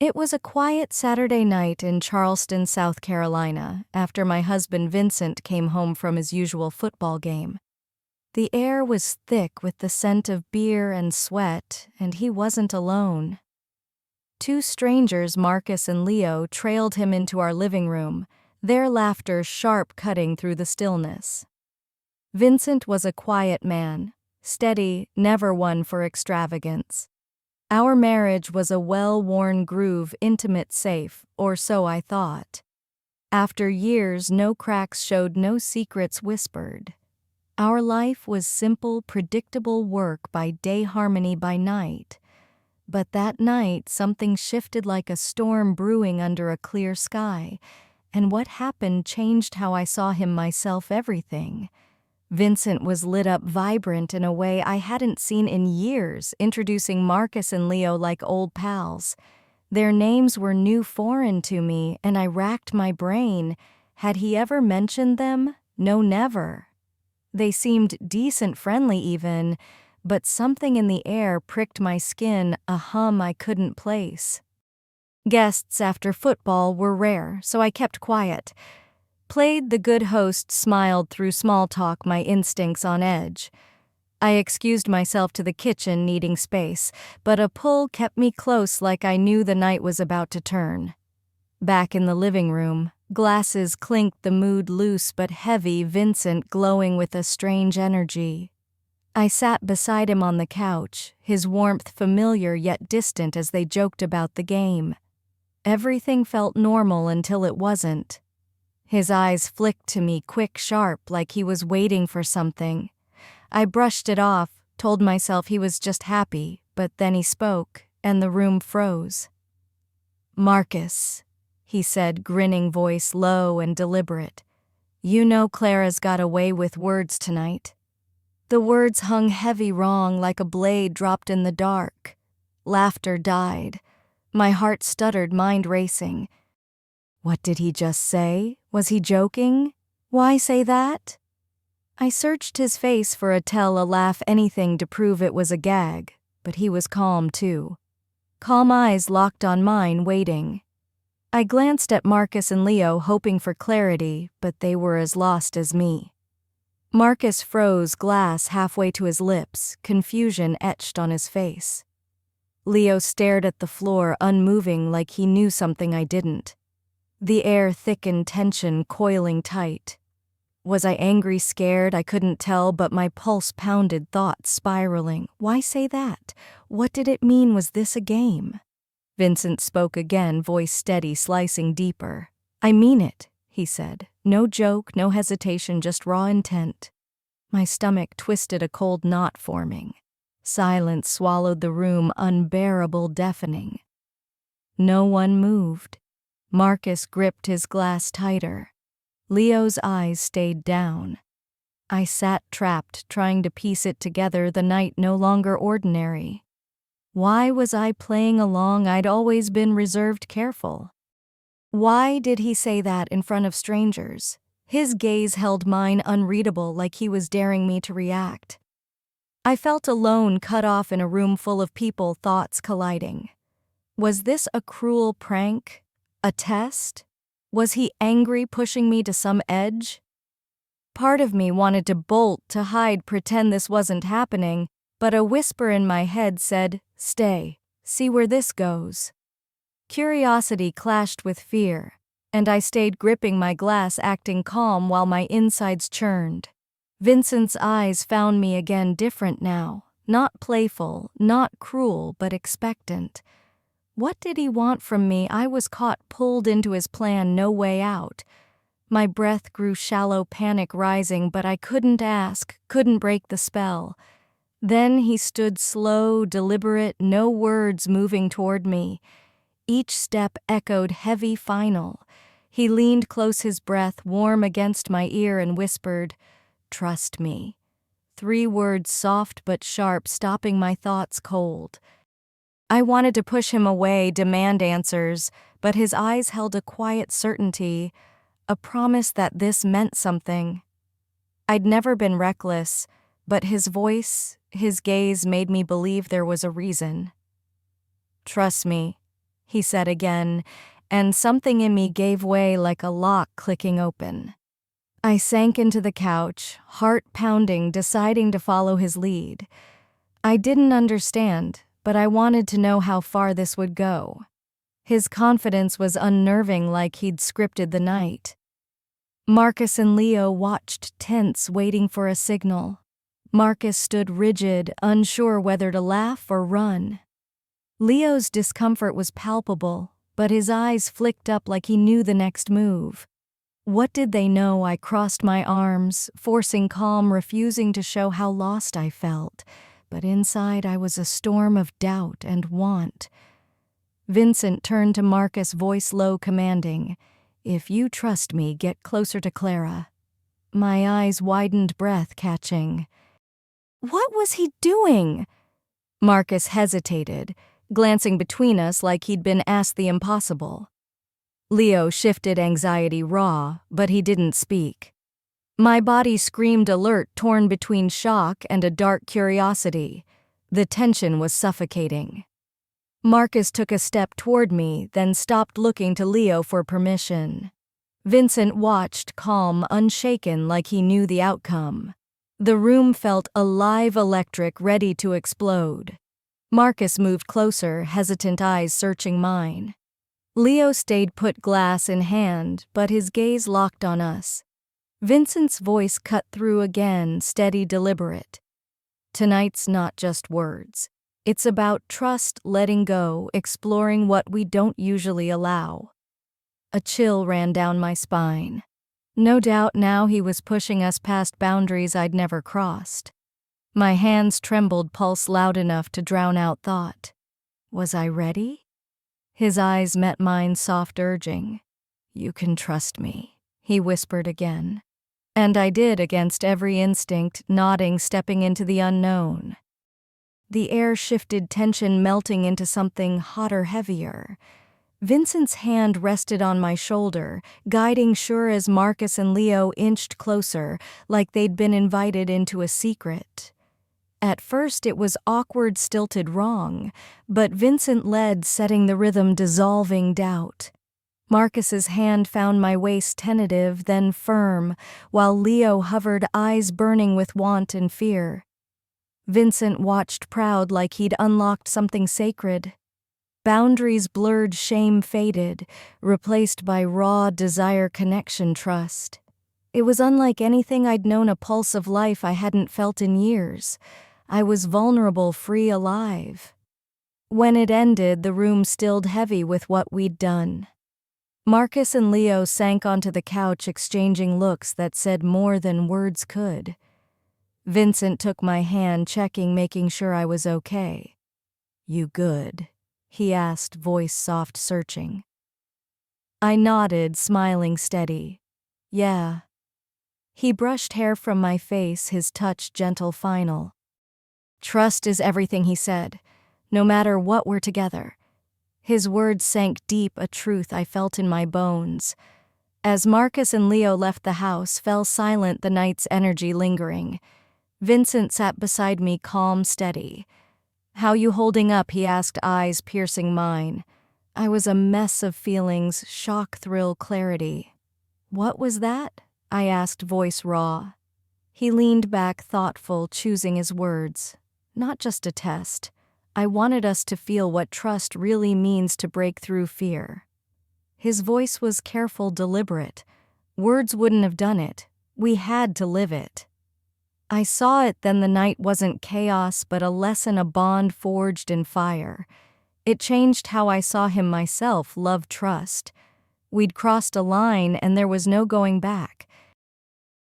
It was a quiet Saturday night in Charleston, South Carolina, after my husband Vincent came home from his usual football game. The air was thick with the scent of beer and sweat, and he wasn't alone. Two strangers, Marcus and Leo, trailed him into our living room, their laughter sharp cutting through the stillness. Vincent was a quiet man, steady, never one for extravagance. Our marriage was a well-worn groove, intimate, safe, or so I thought. After years, no cracks showed, no secrets whispered. Our life was simple, predictable work by day, harmony by night. But that night, something shifted like a storm brewing under a clear sky, and what happened changed how I saw him, myself, everything. Vincent was lit up, vibrant in a way I hadn't seen in years, introducing Marcus and Leo like old pals. Their names were new, foreign to me, and I racked my brain. Had he ever mentioned them? No, never. They seemed decent, friendly even, but something in the air pricked my skin, a hum I couldn't place. Guests after football were rare, so I kept quiet. Played the good host, smiled through small talk, my instincts on edge. I excused myself to the kitchen, needing space, but a pull kept me close, like I knew the night was about to turn. Back in the living room, glasses clinked, the mood loose but heavy, Vincent glowing with a strange energy. I sat beside him on the couch, his warmth familiar yet distant as they joked about the game. Everything felt normal until it wasn't. His eyes flicked to me, quick, sharp, like he was waiting for something. I brushed it off, told myself he was just happy, but then he spoke, and the room froze. "Marcus," he said, grinning, voice low and deliberate. "You know Clara's got away with words tonight." The words hung heavy, wrong, like a blade dropped in the dark. Laughter died. My heart stuttered, mind racing. What did he just say? Was he joking? Why say that? I searched his face for a tell, a laugh, anything to prove it was a gag, but he was calm too. Calm eyes locked on mine, waiting. I glanced at Marcus and Leo, hoping for clarity, but they were as lost as me. Marcus froze, glass halfway to his lips, confusion etched on his face. Leo stared at the floor, unmoving, like he knew something I didn't. The air thickened, tension coiling tight. Was I angry, scared? I couldn't tell, but my pulse pounded, thoughts spiraling. Why say that? What did it mean? Was this a game? Vincent spoke again, voice steady, slicing deeper. "I mean it," he said. "No joke, no hesitation, just raw intent." My stomach twisted, a cold knot forming. Silence swallowed the room, unbearable, deafening. No one moved. Marcus gripped his glass tighter. Leo's eyes stayed down. I sat trapped, trying to piece it together, the night no longer ordinary. Why was I playing along? I'd always been reserved, careful. Why did he say that in front of strangers? His gaze held mine, unreadable, like he was daring me to react. I felt alone, cut off in a room full of people, thoughts colliding. Was this a cruel prank? A test? Was he angry, pushing me to some edge? Part of me wanted to bolt, to hide, pretend this wasn't happening, but a whisper in my head said, "Stay, see where this goes." Curiosity clashed with fear, and I stayed, gripping my glass, acting calm while my insides churned. Vincent's eyes found me again, different now, not playful, not cruel, but expectant. What did he want from me? I was caught, pulled into his plan, no way out. My breath grew shallow, panic rising, but I couldn't ask, couldn't break the spell. Then he stood, slow, deliberate, no words, moving toward me. Each step echoed heavy, final. He leaned close, his breath warm against my ear, and whispered, "Trust me." 3 words, soft but sharp, stopping my thoughts cold. I wanted to push him away, demand answers, but his eyes held a quiet certainty, a promise that this meant something. I'd never been reckless, but his voice, his gaze made me believe there was a reason. "Trust me," he said again, and something in me gave way like a lock clicking open. I sank into the couch, heart pounding, deciding to follow his lead. I didn't understand, but I wanted to know how far this would go. His confidence was unnerving, like he'd scripted the night. Marcus and Leo watched tense, waiting for a signal. Marcus stood rigid, unsure whether to laugh or run. Leo's discomfort was palpable, but his eyes flicked up like he knew the next move. What did they know? I crossed my arms, forcing calm, refusing to show how lost I felt. But inside I was a storm of doubt and want. Vincent turned to Marcus, voice low, commanding, "If you trust me, get closer to Clara." My eyes widened, breath catching. What was he doing? Marcus hesitated, glancing between us like he'd been asked the impossible. Leo shifted, anxiety raw, but he didn't speak. My body screamed, alert, torn between shock and a dark curiosity. The tension was suffocating. Marcus took a step toward me, then stopped, looking to Leo for permission. Vincent watched, calm, unshaken, like he knew the outcome. The room felt alive, electric, ready to explode. Marcus moved closer, hesitant eyes searching mine. Leo stayed put, glass in hand, but his gaze locked on us. Vincent's voice cut through again, steady, deliberate. Tonight's not just words. It's about trust, letting go, exploring what we don't usually allow. A chill ran down my spine. No doubt now he was pushing us past boundaries I'd never crossed. My hands trembled, pulse loud enough to drown out thought. Was I ready? His eyes met mine, soft, urging. "You can trust me," he whispered again. And I did, against every instinct, nodding, stepping into the unknown. The air shifted, tension melting into something hotter, heavier. Vincent's hand rested on my shoulder, guiding, sure, as Marcus and Leo inched closer, like they'd been invited into a secret. At first it was awkward, stilted, wrong, but Vincent led, setting the rhythm, dissolving doubt. Marcus's hand found my waist, tentative, then firm, while Leo hovered, eyes burning with want and fear. Vincent watched, proud, like he'd unlocked something sacred. Boundaries blurred, shame faded, replaced by raw desire, connection, trust. It was unlike anything I'd known, a pulse of life I hadn't felt in years. I was vulnerable, free, alive. When it ended, the room stilled, heavy with what we'd done. Marcus and Leo sank onto the couch, exchanging looks that said more than words could. Vincent took my hand, checking, making sure I was okay. "You good?" he asked, voice soft, searching. I nodded, smiling, steady. "Yeah." He brushed hair from my face, his touch gentle, final. "Trust is everything," he said. "No matter what, we're together." His words sank deep, a truth I felt in my bones. As Marcus and Leo left the house, fell silent, the night's energy lingering. Vincent sat beside me, calm, steady. "How you holding up?" he asked, eyes piercing mine. I was a mess of feelings, shock, thrill, clarity. "What was that?" I asked, voice raw. He leaned back, thoughtful, choosing his words. "Not just a test. I wanted us to feel what trust really means, to break through fear." His voice was careful, deliberate. Words wouldn't have done it. We had to live it. I saw it then. The night wasn't chaos, but a lesson, a bond forged in fire. It changed how I saw him, myself, love, trust. We'd crossed a line, and there was no going back.